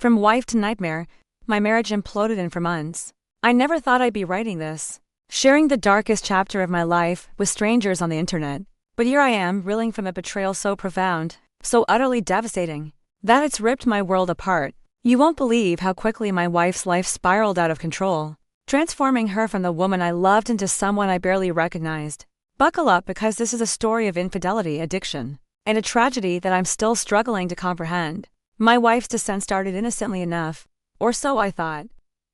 From wife to nightmare, my marriage imploded in for months. I never thought I'd be writing this, sharing the darkest chapter of my life with strangers on the internet. But here I am, reeling from a betrayal so profound, so utterly devastating, that it's ripped my world apart. You won't believe how quickly my wife's life spiraled out of control, transforming her from the woman I loved into someone I barely recognized. Buckle up, because this is a story of infidelity, addiction, and a tragedy that I'm still struggling to comprehend. My wife's descent started innocently enough, or so I thought,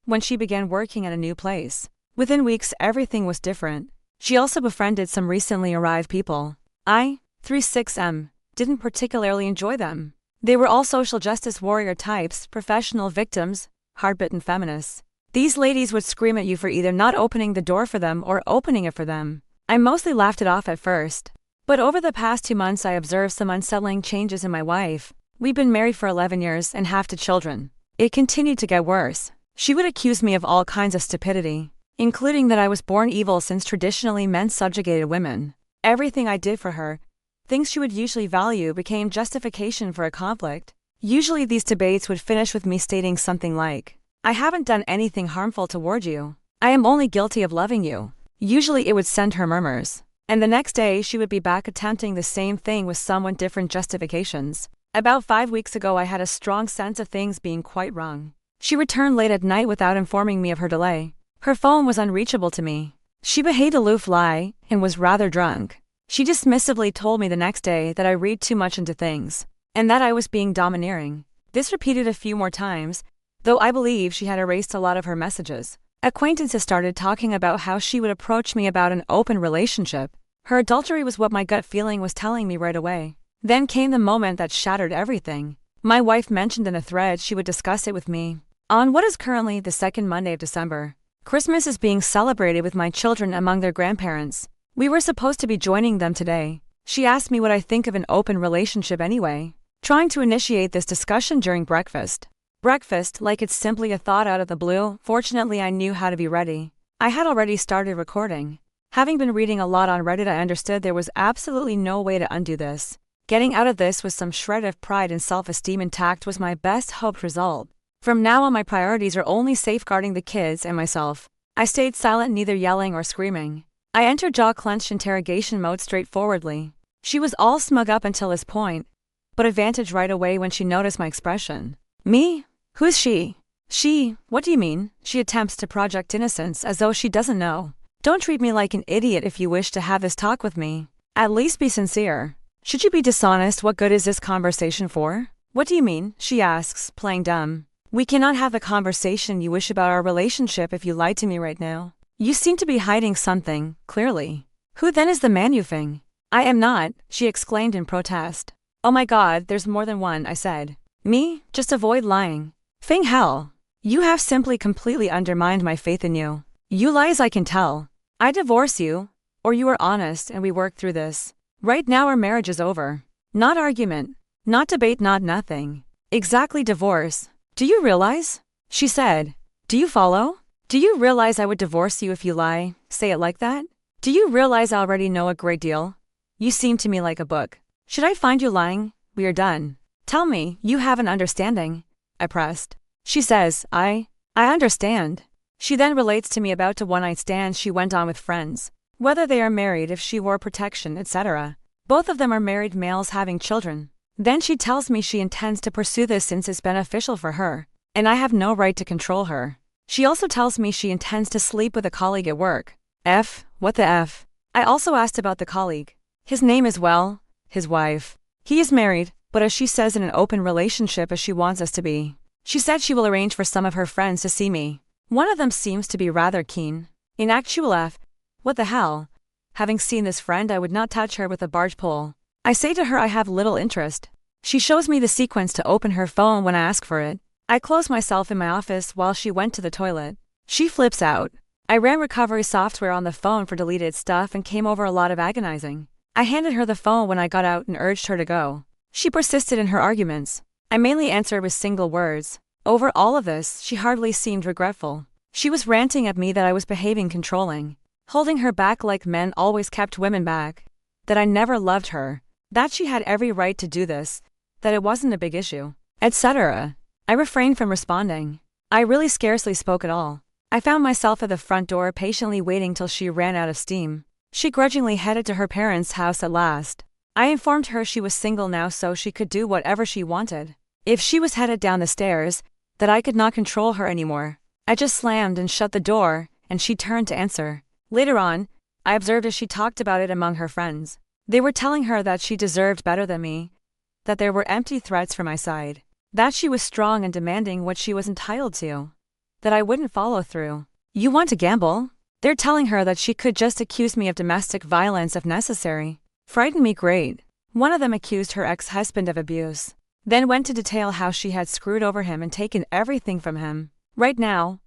when she began working at a new place. Within weeks, everything was different. She also befriended some recently arrived people. I, 36M, didn't particularly enjoy them. They were all social justice warrior types, professional victims, hard-bitten feminists. These ladies would scream at you for either not opening the door for them or opening it for them. I mostly laughed it off at first, but over the past 2 months I observed some unsettling changes in my wife. We've been married for 11 years and have 2 children. It continued to get worse. She would accuse me of all kinds of stupidity, including that I was born evil since traditionally men subjugated women. Everything I did for her, things she would usually value, became justification for a conflict. Usually these debates would finish with me stating something like, "I haven't done anything harmful toward you. I am only guilty of loving you." Usually it would send her murmurs, and the next day she would be back attempting the same thing with somewhat different justifications. About 5 weeks ago I had a strong sense of things being quite wrong. She returned late at night without informing me of her delay. Her phone was unreachable to me. She behaved aloof and was rather drunk. She dismissively told me the next day that I read too much into things, and that I was being domineering. This repeated a few more times, though I believe she had erased a lot of her messages. Acquaintances started talking about how she would approach me about an open relationship. Her adultery was what my gut feeling was telling me right away. Then came the moment that shattered everything. My wife mentioned in a thread she would discuss it with me. On what is currently the second Monday of December, Christmas is being celebrated with my children among their grandparents. We were supposed to be joining them today. She asked me what I think of an open relationship anyway, trying to initiate this discussion during breakfast. Breakfast, like it's simply a thought out of the blue. Fortunately, I knew how to be ready. I had already started recording. Having been reading a lot on Reddit, I understood there was absolutely no way to undo this. Getting out of this with some shred of pride and self-esteem intact was my best hoped result. From now on, my priorities are only safeguarding the kids and myself. I stayed silent, neither yelling or screaming. I entered jaw-clenched interrogation mode straightforwardly. She was all smug up until this point, but advantage right away when she noticed my expression. Me? Who's she? She? What do you mean? She attempts to project innocence as though she doesn't know. Don't treat me like an idiot if you wish to have this talk with me. At least be sincere. Should you be dishonest, what good is this conversation for? What do you mean? She asks, playing dumb. We cannot have the conversation you wish about our relationship if you lie to me right now. You seem to be hiding something, clearly. Who then is the man you think? I am not, she exclaimed in protest. Oh my God, there's more than one, I said. Me? Just avoid lying. Fing hell. You have simply completely undermined my faith in you. You lie as I can tell. I divorce you, or you are honest and we work through this. Right now our marriage is over. Not argument. Not debate, not nothing. Exactly, divorce. Do you realize? She said. Do you follow? Do you realize I would divorce you if you lie? Say it like that? Do you realize I already know a great deal? You seem to me like a book. Should I find you lying? We are done. Tell me, you have an understanding. I pressed. She says, I understand. She then relates to me about a one-night stand she went on with friends. Whether they are married, if she wore protection, etc. Both of them are married males having children. Then she tells me she intends to pursue this since it's beneficial for her, and I have no right to control her. She also tells me she intends to sleep with a colleague at work. What the F? I also asked about the colleague. His name is, well, his wife. He is married, but as she says, in an open relationship as she wants us to be. She said she will arrange for some of her friends to see me. One of them seems to be rather keen. In actual what the hell? Having seen this friend, I would not touch her with a barge pole. I say to her I have little interest. She shows me the sequence to open her phone when I ask for it. I close myself in my office while she went to the toilet. She flips out. I ran recovery software on the phone for deleted stuff and came over a lot of agonizing. I handed her the phone when I got out and urged her to go. She persisted in her arguments. I mainly answered with single words. Over all of this, she hardly seemed regretful. She was ranting at me that I was behaving controlling, holding her back like men always kept women back, that I never loved her, that she had every right to do this, that it wasn't a big issue, etc. I refrained from responding. I really scarcely spoke at all. I found myself at the front door patiently waiting till she ran out of steam. She grudgingly headed to her parents' house at last. I informed her she was single now so she could do whatever she wanted. If she was headed down the stairs, that I could not control her anymore. I just slammed and shut the door, and she turned to answer. Later on, I observed as she talked about it among her friends. They were telling her that she deserved better than me, that there were empty threats from my side, that she was strong and demanding what she was entitled to, that I wouldn't follow through. You want to gamble? They're telling her that she could just accuse me of domestic violence if necessary. Frightened me great. One of them accused her ex-husband of abuse, then went to detail how she had screwed over him and taken everything from him. Right now,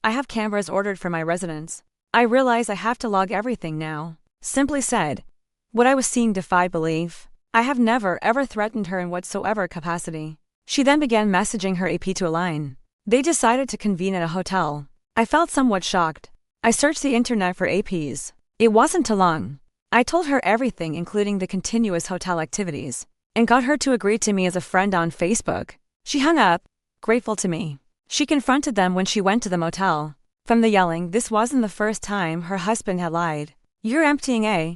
I have cameras ordered for my residence. I realize I have to log everything now. Simply said, what I was seeing defied belief. I have never ever threatened her in whatsoever capacity. She then began messaging her AP to align. They decided to convene at a hotel. I felt somewhat shocked. I searched the internet for APs. It wasn't too long. I told her everything including the continuous hotel activities, and got her to agree to me as a friend on Facebook. She hung up, grateful to me. She confronted them when she went to the motel. From the yelling, this wasn't the first time her husband had lied. You're emptying, eh?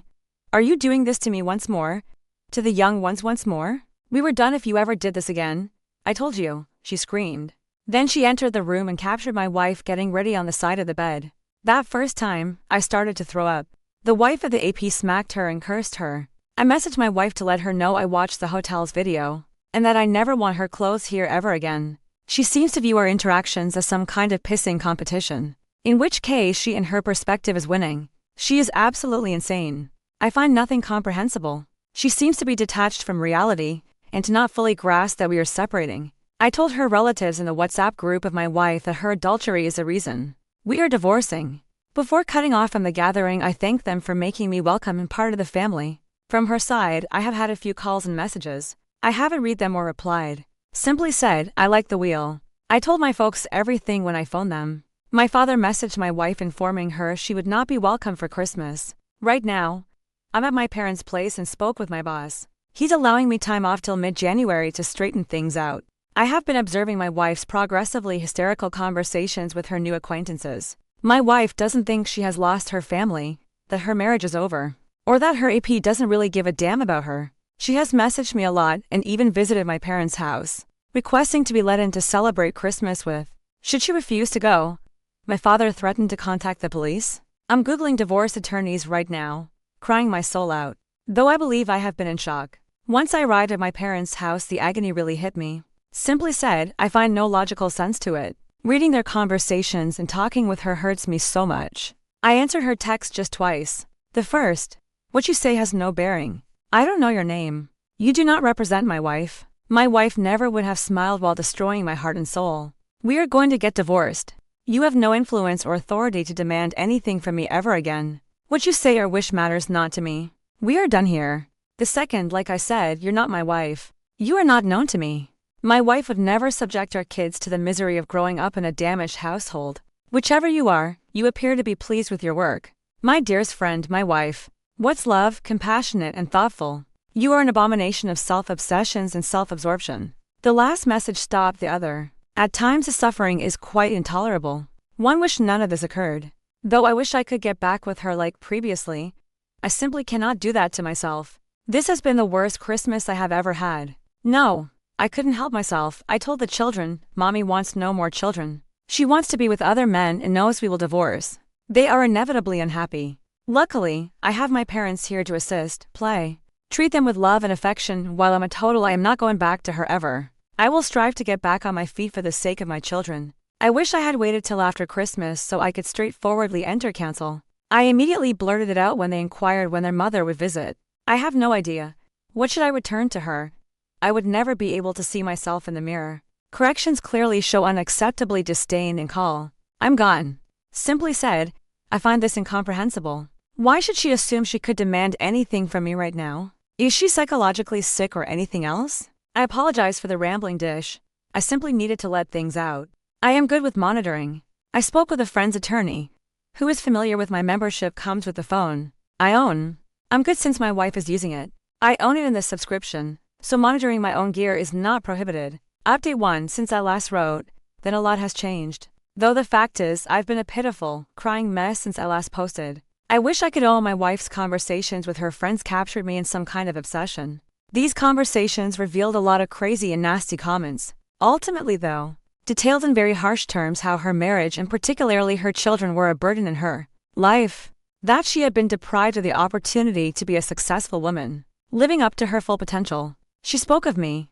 Are you doing this to me once more? To the young ones once more? We were done if you ever did this again. I told you, she screamed. Then she entered the room and captured my wife getting ready on the side of the bed. That first time, I started to throw up. The wife of the AP smacked her and cursed her. I messaged my wife to let her know I watched the hotel's video, and that I never want her clothes here ever again. She seems to view our interactions as some kind of pissing competition, in which case she in her perspective is winning. She is absolutely insane. I find nothing comprehensible. She seems to be detached from reality, and to not fully grasp that we are separating. I told her relatives in the WhatsApp group of my wife that her adultery is the reason. We are divorcing. Before cutting off from the gathering, I thanked them for making me welcome and part of the family. From her side, I have had a few calls and messages. I haven't read them or replied. Simply said, I like the wheel. I told my folks everything when I phoned them. My father messaged my wife informing her she would not be welcome for Christmas. Right now, I'm at my parents' place and spoke with my boss. He's allowing me time off till mid-January to straighten things out. I have been observing my wife's progressively hysterical conversations with her new acquaintances. My wife doesn't think she has lost her family, that her marriage is over, or that her AP doesn't really give a damn about her. She has messaged me a lot and even visited my parents' house, requesting to be let in to celebrate Christmas with. Should she refuse to go, my father threatened to contact the police. I'm Googling divorce attorneys right now, crying my soul out. Though I believe I have been in shock. Once I arrived at my parents' house, the agony really hit me. Simply said, I find no logical sense to it. Reading their conversations and talking with her hurts me so much. I answered her text just twice. The first, what you say has no bearing. I don't know your name. You do not represent my wife. My wife never would have smiled while destroying my heart and soul. We are going to get divorced. You have no influence or authority to demand anything from me ever again. What you say or wish matters not to me. We are done here. The second, like I said, you're not my wife. You are not known to me. My wife would never subject our kids to the misery of growing up in a damaged household. Whichever you are, you appear to be pleased with your work. My dearest friend, my wife. What's love, compassionate and thoughtful? You are an abomination of self-obsessions and self-absorption. The last message stopped the other. At times the suffering is quite intolerable. One wish none of this occurred. Though I wish I could get back with her like previously, I simply cannot do that to myself. This has been the worst Christmas I have ever had. No, I couldn't help myself. I told the children, Mommy wants no more children. She wants to be with other men and knows we will divorce. They are inevitably unhappy. Luckily, I have my parents here to assist, play, treat them with love and affection. While I'm a total, I am not going back to her ever. I will strive to get back on my feet for the sake of my children. I wish I had waited till after Christmas so I could straightforwardly enter counsel. I immediately blurted it out when they inquired when their mother would visit. I have no idea. What should I return to her? I would never be able to see myself in the mirror. Corrections clearly show unacceptably disdain and call. I'm gone. Simply said, I find this incomprehensible. Why should she assume she could demand anything from me right now? Is she psychologically sick or anything else? I apologize for the rambling dish. I simply needed to let things out. I am good with monitoring. I spoke with a friend's attorney, who is familiar with my membership comes with the phone. I'm good since my wife is using it. I own it in the subscription, so monitoring my own gear is not prohibited. Update 1. Since I last wrote, then a lot has changed. Though the fact is, I've been a pitiful, crying mess since I last posted. I wish I could own my wife's conversations with her friends captured me in some kind of obsession. These conversations revealed a lot of crazy and nasty comments. Ultimately though, detailed in very harsh terms how her marriage and particularly her children were a burden in her life. That she had been deprived of the opportunity to be a successful woman, living up to her full potential. She spoke of me,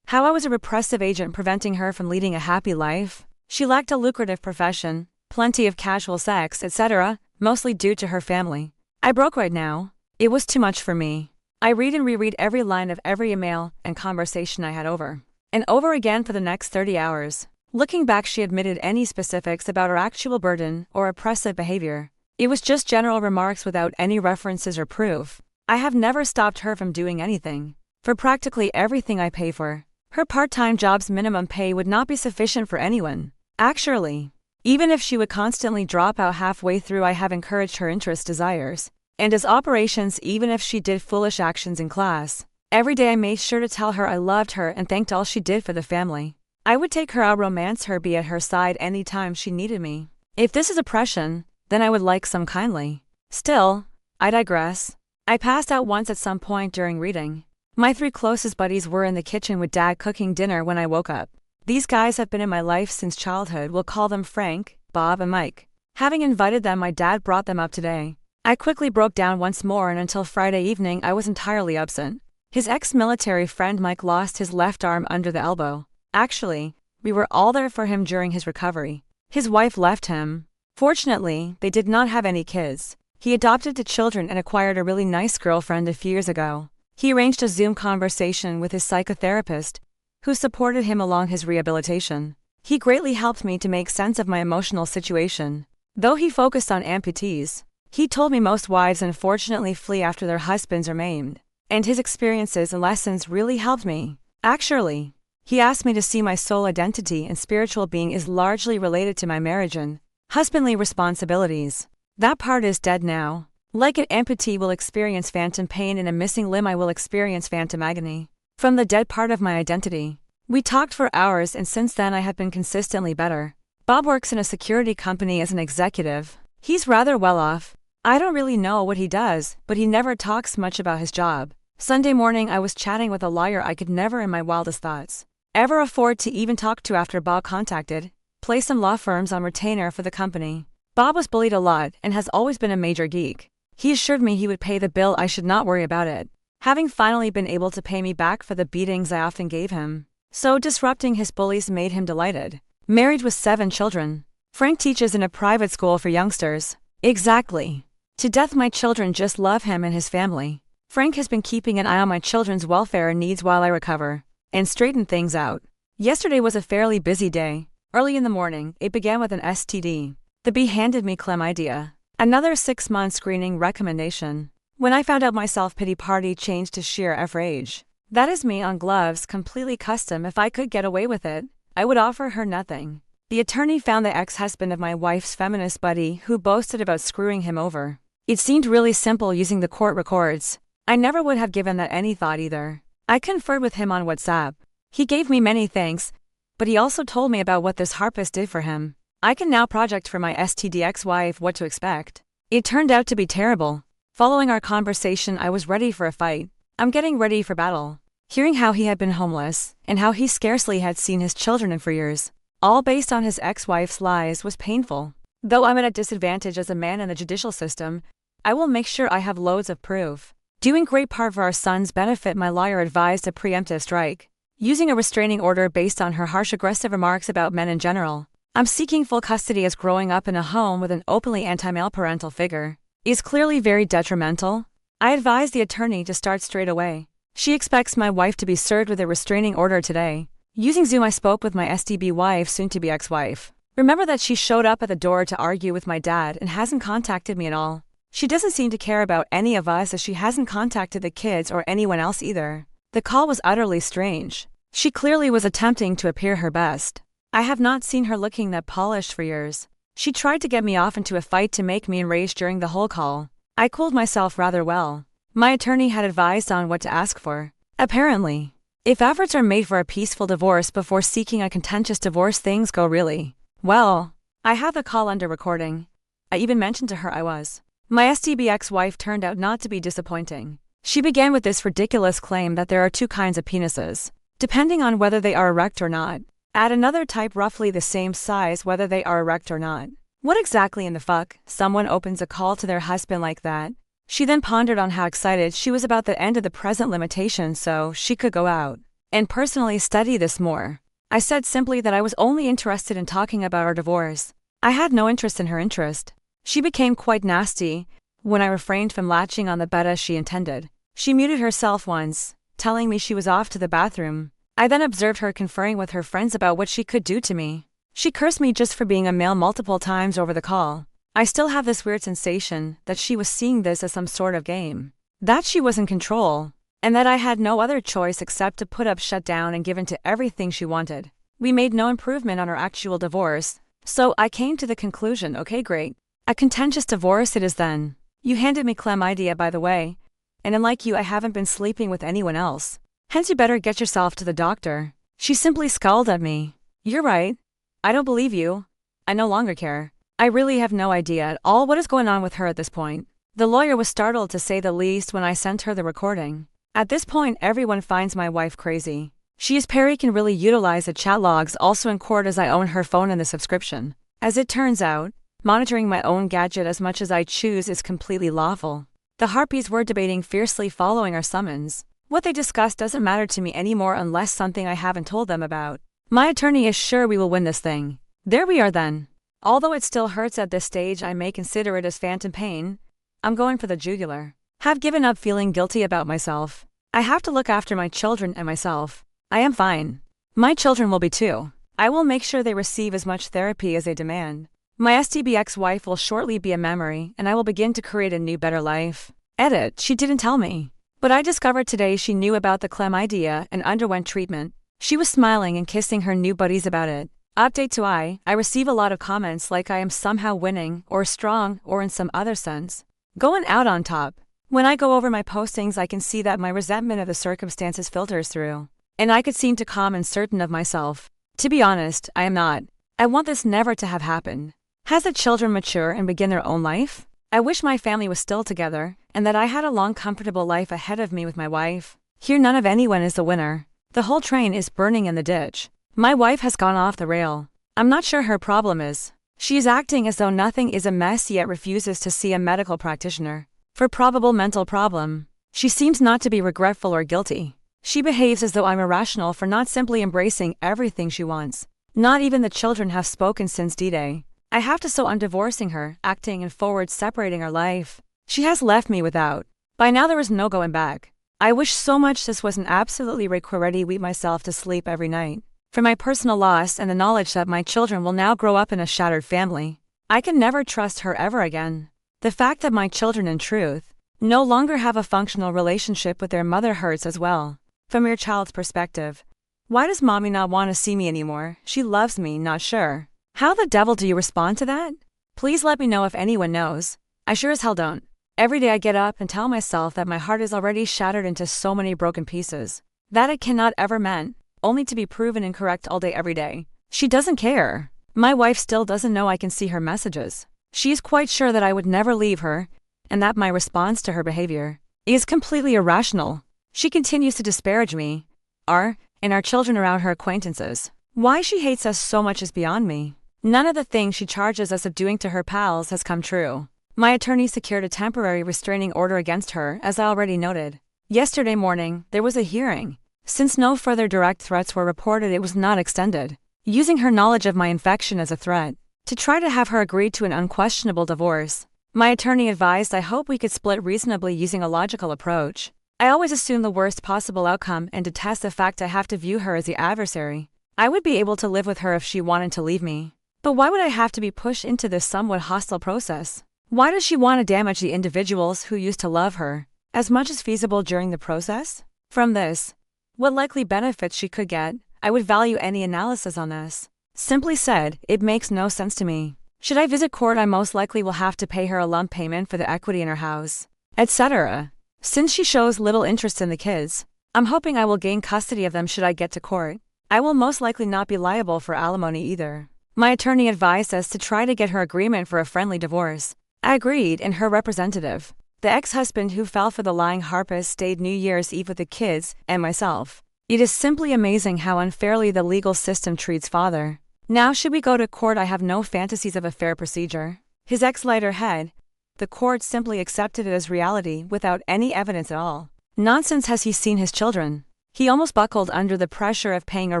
how I was a repressive agent preventing her from leading a happy life. She lacked a lucrative profession, plenty of casual sex, etc., mostly due to her family. I broke right now. It was too much for me. I read and reread every line of every email and conversation I had over and over again for the next 30 hours. Looking back, she admitted any specifics about her actual burden or oppressive behavior. It was just general remarks without any references or proof. I have never stopped her from doing anything. For practically everything I pay for, her part-time job's minimum pay would not be sufficient for anyone. Actually, even if she would constantly drop out halfway through, I have encouraged her interests, desires, and as operations even if she did foolish actions in class. Every day I made sure to tell her I loved her and thanked all she did for the family. I would take her out, romance her, be at her side any time she needed me. If this is oppression, then I would like some kindly. Still, I digress. I passed out once at some point during reading. My 3 closest buddies were in the kitchen with Dad cooking dinner when I woke up. These guys have been in my life since childhood. We'll call them Frank, Bob, and Mike. Having invited them, my dad brought them up today. I quickly broke down once more, and until Friday evening I was entirely absent. His ex-military friend Mike lost his left arm under the elbow. Actually, we were all there for him during his recovery. His wife left him. Fortunately, they did not have any kids. He adopted 2 children and acquired a really nice girlfriend a few years ago. He arranged a Zoom conversation with his psychotherapist, who supported him along his rehabilitation. He greatly helped me to make sense of my emotional situation. Though he focused on amputees, he told me most wives unfortunately flee after their husbands are maimed, and his experiences and lessons really helped me. Actually, he asked me to see my soul identity and spiritual being is largely related to my marriage and husbandly responsibilities. That part is dead now. Like an amputee will experience phantom pain in a missing limb, I will experience phantom agony from the dead part of my identity. We talked for hours, and since then I have been consistently better. Bob works in a security company as an executive. He's rather well off. I don't really know what he does, but he never talks much about his job. Sunday morning I was chatting with a lawyer I could never in my wildest thoughts ever afford to even talk to after Bob contacted, placed some law firms on retainer for the company. Bob was bullied a lot and has always been a major geek. He assured me he would pay the bill, I should not worry about it, having finally been able to pay me back for the beatings I often gave him. So disrupting his bullies made him delighted. Married with 7 children. Frank teaches in a private school for youngsters. Exactly. To death, my children just love him and his family. Frank has been keeping an eye on my children's welfare and needs while I recover and straighten things out. Yesterday was a fairly busy day. Early in the morning, it began with an STD. The B handed me chlamydia. Another 6-month screening recommendation. When I found out, my self-pity party changed to sheer outrage. That is me on gloves, completely custom. If I could get away with it, I would offer her nothing. The attorney found the ex-husband of my wife's feminist buddy who boasted about screwing him over. It seemed really simple using the court records. I never would have given that any thought either. I conferred with him on WhatsApp. He gave me many thanks, but he also told me about what this harpist did for him. I can now project for my STD ex-wife what to expect. It turned out to be terrible. Following our conversation, I was ready for a fight. I'm getting ready for battle. Hearing how he had been homeless, and how he scarcely had seen his children in 4 years, all based on his ex-wife's lies, was painful. Though I'm at a disadvantage as a man in the judicial system, I will make sure I have loads of proof. Doing great part for our son's benefit, my lawyer advised a preemptive strike, using a restraining order based on her harsh aggressive remarks about men in general. I'm seeking full custody, as growing up in a home with an openly anti-male parental figure is clearly very detrimental. I advised the attorney to start straight away. She expects my wife to be served with a restraining order today. Using Zoom, I spoke with my STB wife, soon-to-be ex-wife. Remember that she showed up at the door to argue with my dad and hasn't contacted me at all. She doesn't seem to care about any of us, as she hasn't contacted the kids or anyone else either. The call was utterly strange. She clearly was attempting to appear her best. I have not seen her looking that polished for years. She tried to get me off into a fight to make me enraged during the whole call. I cooled myself rather well. My attorney had advised on what to ask for. Apparently, If efforts are made for a peaceful divorce before seeking a contentious divorce, things go really well. I have the call under recording. I even mentioned to her I was. My STB ex-wife turned out not to be disappointing. She began with this ridiculous claim that there are two kinds of penises, depending on whether they are erect or not. Add another type roughly the same size whether they are erect or not. What exactly in the fuck? Someone opens a call to their husband like that? She then pondered on how excited she was about the end of the present limitation so she could go out and personally study this more. I said simply that I was only interested in talking about our divorce. I had no interest in her interest. She became quite nasty when I refrained from latching on the bed as she intended. She muted herself once, telling me she was off to the bathroom. I then observed her conferring with her friends about what she could do to me. She cursed me just for being a male multiple times over the call. I still have this weird sensation that she was seeing this as some sort of game, that she was in control, and that I had no other choice except to put up, shut down, and give in to everything she wanted. We made no improvement on our actual divorce, so I came to the conclusion, okay, great. A contentious divorce it is then. You handed me chlamydia, by the way, and unlike you, I haven't been sleeping with anyone else. Hence you better get yourself to the doctor. She simply scowled at me. You're right. I don't believe you. I no longer care. I really have no idea at all what is going on with her at this point. The lawyer was startled to say the least when I sent her the recording. At this point, everyone finds my wife crazy. She is Perry can really utilize the chat logs also in court as I own her phone and the subscription. As it turns out, monitoring my own gadget as much as I choose is completely lawful. The harpies were debating fiercely following our summons. What they discussed doesn't matter to me anymore unless something I haven't told them about. My attorney is sure we will win this thing. There we are then. Although it still hurts at this stage, I may consider it as phantom pain. I'm going for the jugular. Have given up feeling guilty about myself. I have to look after my children and myself. I am fine. My children will be too. I will make sure they receive as much therapy as they demand. My STB ex-wife will shortly be a memory, and I will begin to create a new, better life. Edit, she didn't tell me. But I discovered today she knew about the chlamydia and underwent treatment. She was smiling and kissing her new buddies about it. Update to I receive a lot of comments like I am somehow winning, or strong, or in some other sense going out on top. When I go over my postings, I can see that my resentment of the circumstances filters through, and I could seem to calm and certain of myself. To be honest, I am not. I want this never to have happened. Has the children mature and begin their own life? I wish my family was still together, and that I had a long, comfortable life ahead of me with my wife. Here none of anyone is the winner. The whole train is burning in the ditch. My wife has gone off the rail. I'm not sure her problem is. She is acting as though nothing is a mess yet refuses to see a medical practitioner for probable mental problem. She seems not to be regretful or guilty. She behaves as though I'm irrational for not simply embracing everything she wants. Not even the children have spoken since D-Day. I have to, so I'm divorcing her, acting and forward separating our life. She has left me without. By now there is no going back. I wish so much this was an absolutely ready weep myself to sleep every night. For my personal loss and the knowledge that my children will now grow up in a shattered family. I can never trust her ever again. The fact that my children in truth no longer have a functional relationship with their mother hurts as well. From your child's perspective. Why does mommy not want to see me anymore? She loves me, not sure. How the devil do you respond to that? Please let me know if anyone knows. I sure as hell don't. Every day I get up and tell myself that my heart is already shattered into so many broken pieces. That it cannot ever mend, only to be proven incorrect all day every day. She doesn't care. My wife still doesn't know I can see her messages. She is quite sure that I would never leave her, and that my response to her behavior is completely irrational. She continues to disparage me, and our children around her acquaintances. Why she hates us so much is beyond me. None of the things she charges us of doing to her pals has come true. My attorney secured a temporary restraining order against her, as I already noted. Yesterday morning, there was a hearing. Since no further direct threats were reported, it was not extended. Using her knowledge of my infection as a threat, to try to have her agree to an unquestionable divorce. My attorney advised I hope we could split reasonably using a logical approach. I always assume the worst possible outcome and detest the fact I have to view her as the adversary. I would be able to live with her if she wanted to leave me. But why would I have to be pushed into this somewhat hostile process? Why does she want to damage the individuals who used to love her as much as feasible during the process? From this, what likely benefits she could get, I would value any analysis on this. Simply said, it makes no sense to me. Should I visit court, I most likely will have to pay her a lump payment for the equity in her house, etc. Since she shows little interest in the kids, I'm hoping I will gain custody of them should I get to court. I will most likely not be liable for alimony either. My attorney advised us to try to get her agreement for a friendly divorce. I agreed, and her representative, the ex-husband who fell for the lying harpist, stayed New Year's Eve with the kids and myself. It is simply amazing how unfairly the legal system treats father. Now should we go to court, I have no fantasies of a fair procedure. His ex light her head. The court simply accepted it as reality without any evidence at all. Nonsense. Has he seen his children? He almost buckled under the pressure of paying a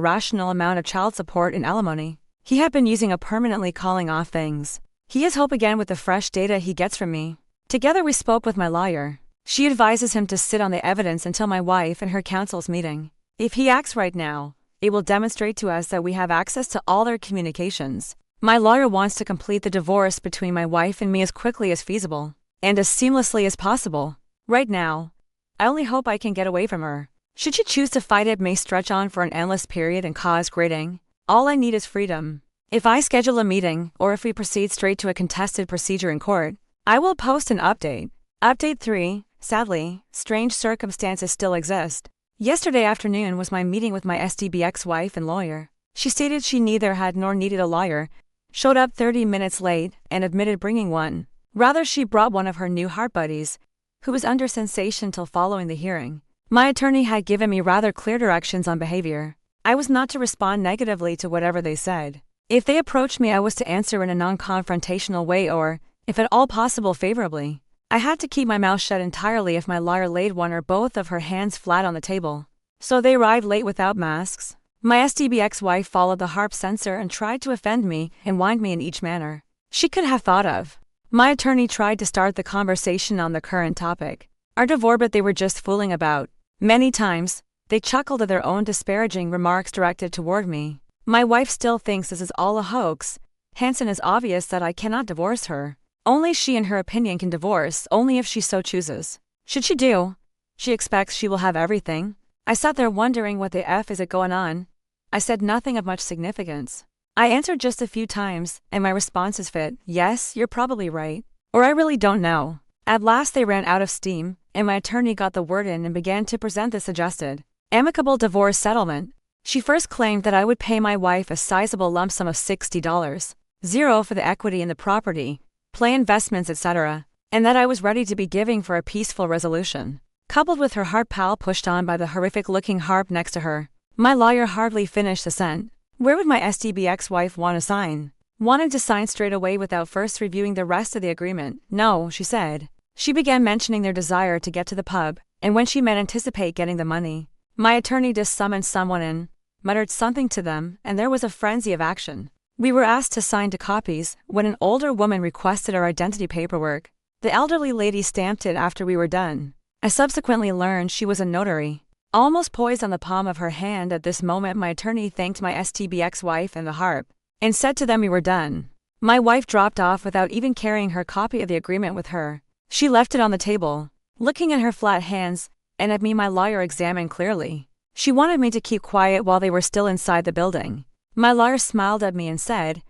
rational amount of child support and alimony. He had been using a permanently calling off things. He has hope again with the fresh data he gets from me. Together we spoke with my lawyer. She advises him to sit on the evidence until my wife and her counsel's meeting. If he acts right now, it will demonstrate to us that we have access to all their communications. My lawyer wants to complete the divorce between my wife and me as quickly as feasible, and as seamlessly as possible. Right now, I only hope I can get away from her. Should she choose to fight, it may stretch on for an endless period and cause grating. All I need is freedom. If I schedule a meeting, or if we proceed straight to a contested procedure in court, I will post an update. Update 3. Sadly, strange circumstances still exist. Yesterday afternoon was my meeting with my SDB ex-wife and lawyer. She stated she neither had nor needed a lawyer, showed up 30 minutes late, and admitted bringing one. Rather, she brought one of her new heart buddies, who was under sensation till following the hearing. My attorney had given me rather clear directions on behavior. I was not to respond negatively to whatever they said. If they approached me, I was to answer in a non-confrontational way or, if at all possible, favorably. I had to keep my mouth shut entirely if my lawyer laid one or both of her hands flat on the table. So they arrived late without masks. My SDB ex-wife followed the harp censor and tried to offend me and wind me in each manner she could have thought of. My attorney tried to start the conversation on the current topic, our divorce, but they were just fooling about. Many times, they chuckled at their own disparaging remarks directed toward me. My wife still thinks this is all a hoax. Hence it is obvious that I cannot divorce her. Only she, in her opinion, can divorce, only if she so chooses. Should she do, she expects she will have everything. I sat there wondering what the F is it going on. I said nothing of much significance. I answered just a few times, and my responses fit, yes, you're probably right, or I really don't know. At last they ran out of steam, and my attorney got the word in and began to present the suggested amicable divorce settlement. She first claimed that I would pay my wife a sizable lump sum of $60, zero for the equity in the property, play investments, etc., and that I was ready to be giving for a peaceful resolution. Coupled with her harp pal pushed on by the horrific-looking harp next to her, my lawyer hardly finished the sentence. Where would my SDB ex-wife want to sign? Wanted to sign straight away without first reviewing the rest of the agreement. No, she said. She began mentioning their desire to get to the pub, and when she meant anticipate getting the money. My attorney just summoned someone in, muttered something to them, and there was a frenzy of action. We were asked to sign 2 copies, when an older woman requested our identity paperwork. The elderly lady stamped it after we were done. I subsequently learned she was a notary. Almost poised on the palm of her hand at this moment, my attorney thanked my STB ex-wife and the harp, and said to them we were done. My wife dropped off without even carrying her copy of the agreement with her. She left it on the table, looking at her flat hands, and at me my lawyer examined clearly. She wanted me to keep quiet while they were still inside the building. My lawyer smiled at me and said,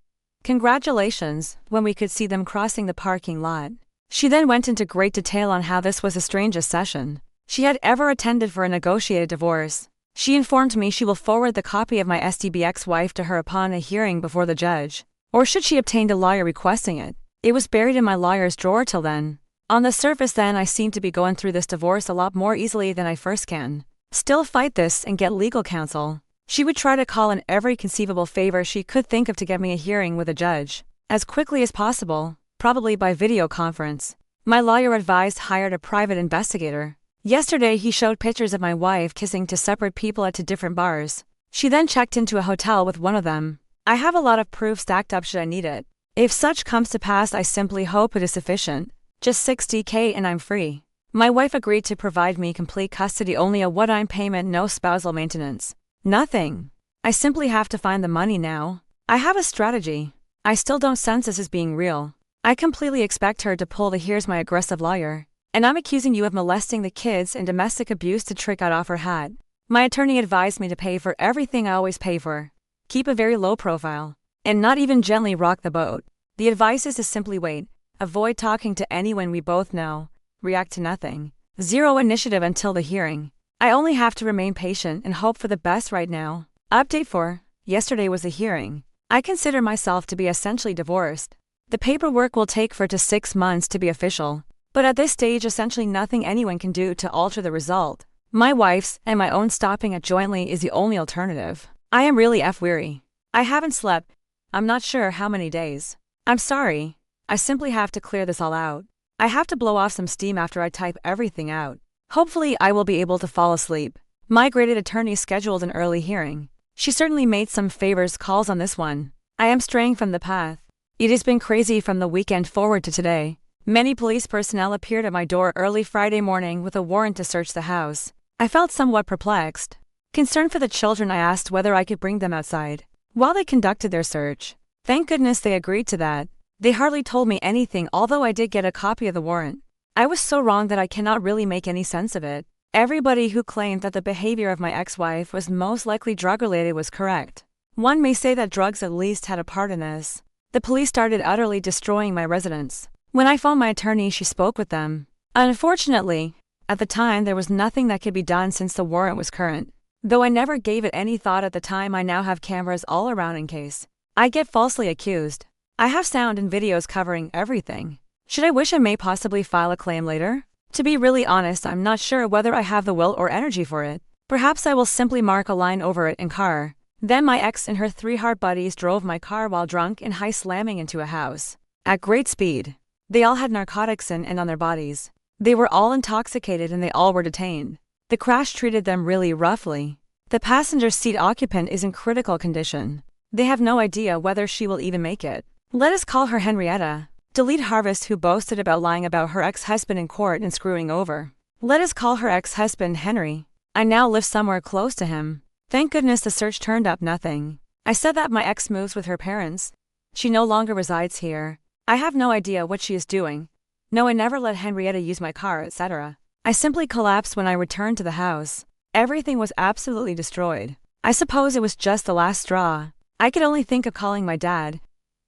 "Congratulations," when we could see them crossing the parking lot. She then went into great detail on how this was the strangest session she had ever attended for a negotiated divorce. She informed me she will forward the copy of my STB ex-wife to her upon a hearing before the judge, or should she obtain a lawyer requesting it. It was buried in my lawyer's drawer till then. On the surface then I seem to be going through this divorce a lot more easily than I first can. Still fight this and get legal counsel. She would try to call in every conceivable favor she could think of to get me a hearing with a judge, as quickly as possible, probably by video conference. My lawyer advised hired a private investigator. Yesterday he showed pictures of my wife kissing 2 separate people at 2 different bars. She then checked into a hotel with one of them. I have a lot of proof stacked up should I need it. If such comes to pass, I simply hope it is sufficient. Just $60K and I'm free. My wife agreed to provide me complete custody, only a one-time payment, no spousal maintenance. Nothing. I simply have to find the money now. I have a strategy. I still don't sense this as being real. I completely expect her to pull the "here's my aggressive lawyer, and I'm accusing you of molesting the kids and domestic abuse" to trick out off her hat. My attorney advised me to pay for everything I always pay for. Keep a very low profile, and not even gently rock the boat. The advice is to simply wait, avoid talking to anyone we both know, react to nothing, zero initiative until the hearing. I only have to remain patient and hope for the best right now. Update 4. Yesterday was a hearing. I consider myself to be essentially divorced. The paperwork will take 4 to 6 months to be official. But at this stage, essentially nothing anyone can do to alter the result. My wife's and my own stopping it jointly is the only alternative. I am really weary. I haven't slept. I'm not sure how many days. I'm sorry. I simply have to clear this all out. I have to blow off some steam after I type everything out. Hopefully I will be able to fall asleep. My graded attorney scheduled an early hearing. She certainly made some favors calls on this one. I am straying from the path. It has been crazy from the weekend forward to today. Many police personnel appeared at my door early Friday morning with a warrant to search the house. I felt somewhat perplexed. Concerned for the children, I asked whether I could bring them outside while they conducted their search. Thank goodness they agreed to that. They hardly told me anything, although I did get a copy of the warrant. I was so wrong that I cannot really make any sense of it. Everybody who claimed that the behavior of my ex-wife was most likely drug-related was correct. One may say that drugs at least had a part in this. The police started utterly destroying my residence. When I phoned my attorney, she spoke with them. Unfortunately, at the time there was nothing that could be done since the warrant was current. Though I never gave it any thought at the time, I now have cameras all around in case I get falsely accused. I have sound and videos covering everything. Should I wish, I may possibly file a claim later. To be really honest, I'm not sure whether I have the will or energy for it. Perhaps I will simply mark a line over it in car. Then my ex and her 3 hard buddies drove my car while drunk and high, slamming into a house at great speed. They all had narcotics in and on their bodies. They were all intoxicated and they all were detained. The crash treated them really roughly. The passenger seat occupant is in critical condition. They have no idea whether she will even make it. Let us call her Henrietta. Delete Harvest, who boasted about lying about her ex-husband in court and screwing over. Let us call her ex-husband Henry. I now live somewhere close to him. Thank goodness the search turned up nothing. I said that my ex moves with her parents. She no longer resides here. I have no idea what she is doing. No, I never let Henrietta use my car, etc. I simply collapsed when I returned to the house. Everything was absolutely destroyed. I suppose it was just the last straw. I could only think of calling my dad,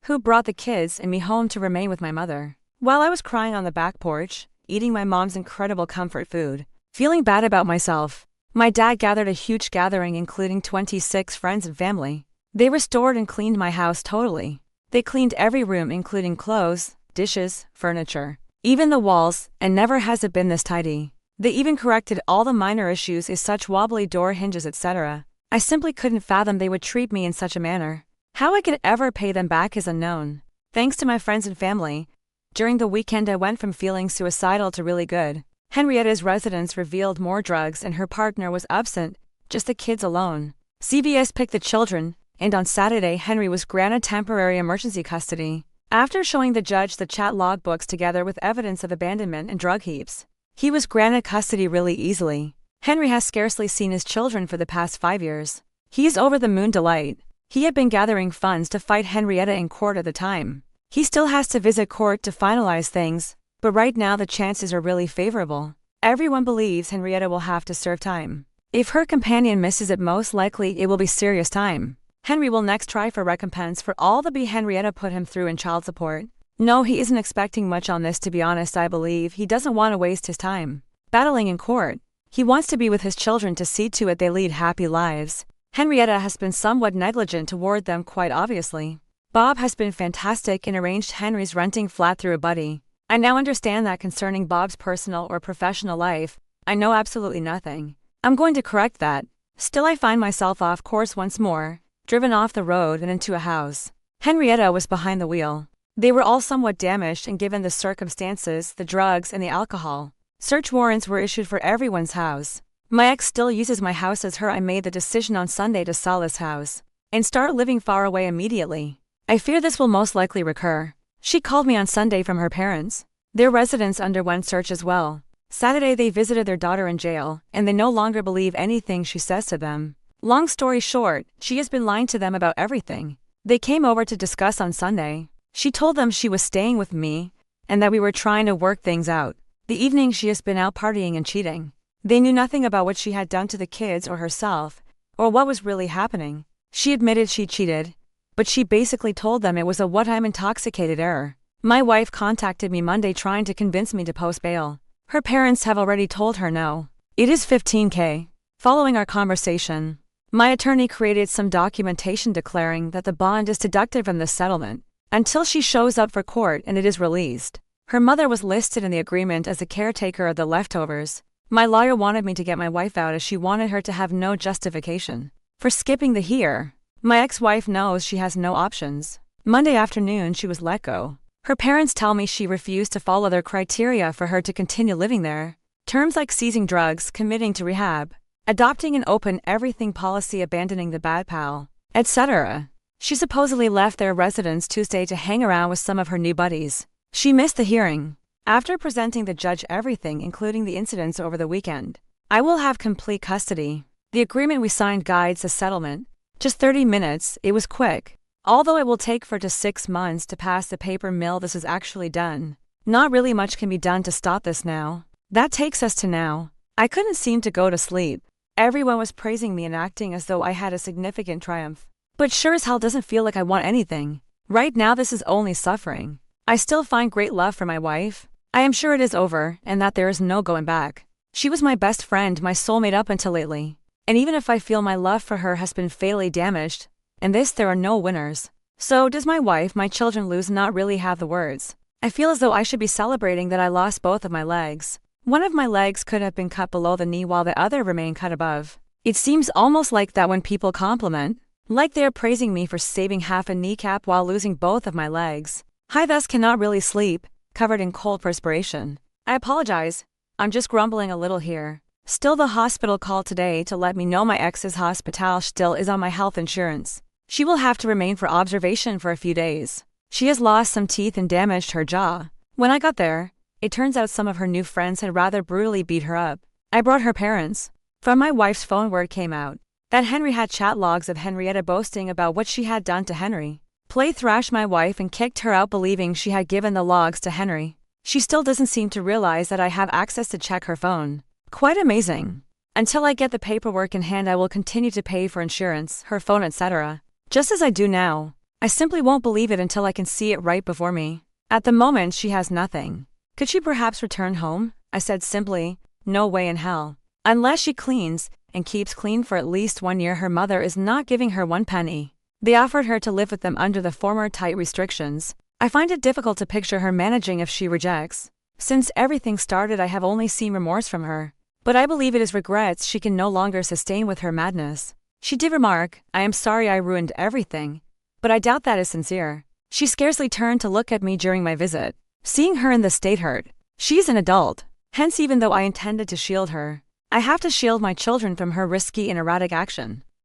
who brought the kids and me home to remain with my mother. While I was crying on the back porch, eating my mom's incredible comfort food, feeling bad about myself, my dad gathered a huge gathering including 26 friends and family. They restored and cleaned my house totally. They cleaned every room including clothes, dishes, furniture, even the walls, and never has it been this tidy. They even corrected all the minor issues, is such wobbly door hinges, etc. I simply couldn't fathom they would treat me in such a manner. How I could ever pay them back is unknown. Thanks to my friends and family, during the weekend I went from feeling suicidal to really good. Henrietta's residence revealed more drugs and her partner was absent, just the kids alone. CVS picked the children, and on Saturday Henry was granted temporary emergency custody. After showing the judge the chat logbooks together with evidence of abandonment and drug heaps, he was granted custody really easily. Henry has scarcely seen his children for the past 5 years. He is over the moon delight. He had been gathering funds to fight Henrietta in court at the time. He still has to visit court to finalize things, but right now the chances are really favorable. Everyone believes Henrietta will have to serve time. If her companion misses it, most likely it will be serious time. Henry will next try for recompense for all the B Henrietta put him through in child support. No, he isn't expecting much on this, to be honest. I believe he doesn't want to waste his time battling in court. He wants to be with his children to see to it they lead happy lives. Henrietta has been somewhat negligent toward them, quite obviously. Bob has been fantastic and arranged Henry's renting flat through a buddy. I now understand that concerning Bob's personal or professional life, I know absolutely nothing. I'm going to correct that. Still, I find myself off course once more, driven off the road and into a house. Henrietta was behind the wheel. They were all somewhat damaged, and given the circumstances, the drugs and the alcohol, search warrants were issued for everyone's house. My ex still uses my house as her. I made the decision on Sunday to sell this house and start living far away immediately. I fear this will most likely recur. She called me on Sunday from her parents. Their residence underwent search as well. Saturday they visited their daughter in jail, and they no longer believe anything she says to them. Long story short, she has been lying to them about everything. They came over to discuss on Sunday. She told them she was staying with me, and that we were trying to work things out. The evening she has been out partying and cheating. They knew nothing about what she had done to the kids or herself, or what was really happening. She admitted she cheated, but she basically told them it was a what-I'm intoxicated error. My wife contacted me Monday trying to convince me to post bail. Her parents have already told her no. It is 15K. Following our conversation, my attorney created some documentation declaring that the bond is deducted from the settlement until she shows up for court and it is released. Her mother was listed in the agreement as the caretaker of the leftovers. My lawyer wanted me to get my wife out as she wanted her to have no justification for skipping the here. My ex-wife knows she has no options. Monday afternoon she was let go. Her parents tell me she refused to follow their criteria for her to continue living there. Terms like seizing drugs, committing to rehab, adopting an open everything policy, abandoning the bad pal, etc. She supposedly left their residence Tuesday to hang around with some of her new buddies. She missed the hearing. After presenting the judge everything including the incidents over the weekend, I will have complete custody. The agreement we signed guides the settlement. Just 30 minutes, it was quick. Although it will take 4 to 6 months to pass the paper mill, this is actually done. Not really much can be done to stop this now. That takes us to now. I couldn't seem to go to sleep. Everyone was praising me and acting as though I had a significant triumph. But sure as hell doesn't feel like I want anything. Right now this is only suffering. I still find great love for my wife. I am sure it is over and that there is no going back. She was my best friend, my soulmate up until lately. And even if I feel my love for her has been fatally damaged, in this there are no winners. So does my wife, my children lose, not really have the words. I feel as though I should be celebrating that I lost both of my legs. One of my legs could have been cut below the knee while the other remained cut above. It seems almost like that when people compliment, like they are praising me for saving half a kneecap while losing both of my legs. I thus cannot really sleep, covered in cold perspiration. I apologize. I'm just grumbling a little here. Still, the hospital called today to let me know my ex's hospital still is on my health insurance. She will have to remain for observation for a few days. She has lost some teeth and damaged her jaw. When I got there, it turns out some of her new friends had rather brutally beat her up. I brought her parents. From my wife's phone word came out that Henry had chat logs of Henrietta boasting about what she had done to Henry. Play thrashed my wife and kicked her out believing she had given the logs to Henry. She still doesn't seem to realize that I have access to check her phone. Quite amazing. Until I get the paperwork in hand I will continue to pay for insurance, her phone, etc. Just as I do now. I simply won't believe it until I can see it right before me. At the moment she has nothing. Could she perhaps return home? I said simply, no way in hell. Unless she cleans, and keeps clean for at least 1 year, her mother is not giving her 1 penny. They offered her to live with them under the former tight restrictions. I find it difficult to picture her managing if she rejects. Since everything started I have only seen remorse from her. But I believe it is regrets she can no longer sustain with her madness. She did remark, I am sorry I ruined everything. But I doubt that is sincere. She scarcely turned to look at me during my visit. Seeing her in this state hurt. She is an adult. Hence, even though I intended to shield her, I have to shield my children from her risky and erratic action.